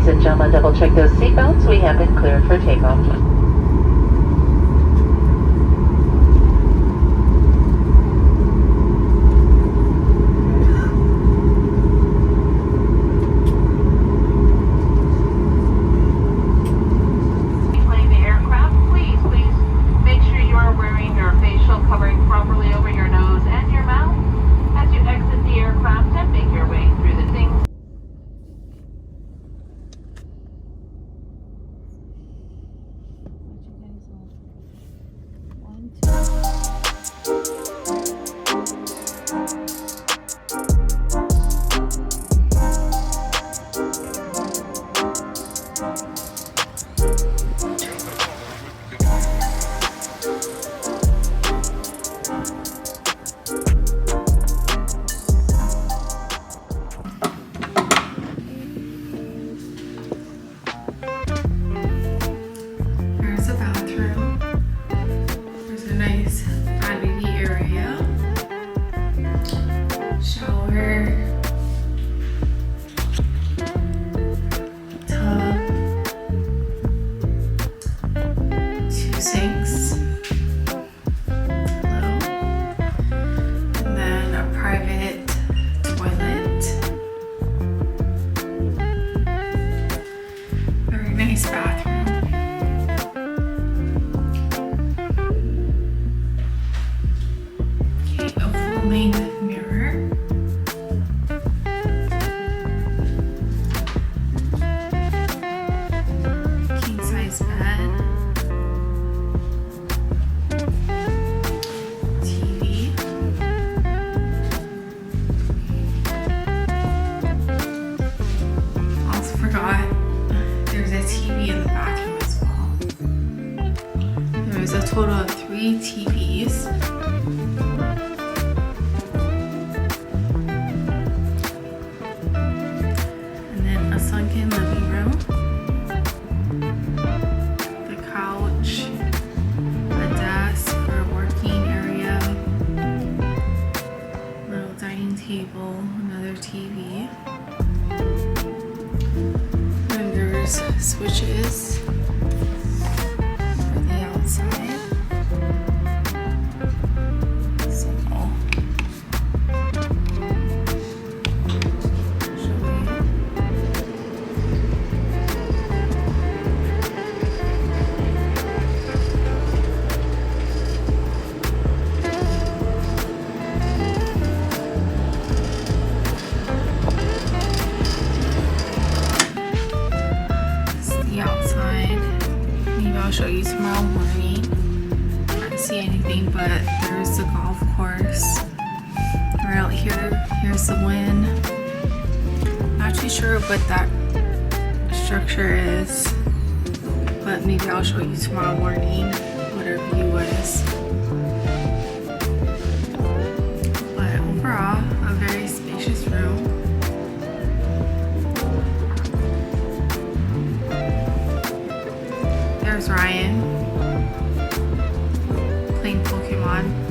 Ladies and gentlemen, double check those seatbelts. We have been cleared for takeoff. There's a total of 3 TVs. And then a sunken living room. The couch. A desk or a working area. Little dining table. Another TV. And there's switches. Show you tomorrow morning. I don't see anything, but there's the golf course. Right out here. Here's the wind. Not too sure what that structure is, but maybe I'll show you tomorrow morning what our view is. But overall, a very spacious room. There's Ryan playing Pokemon.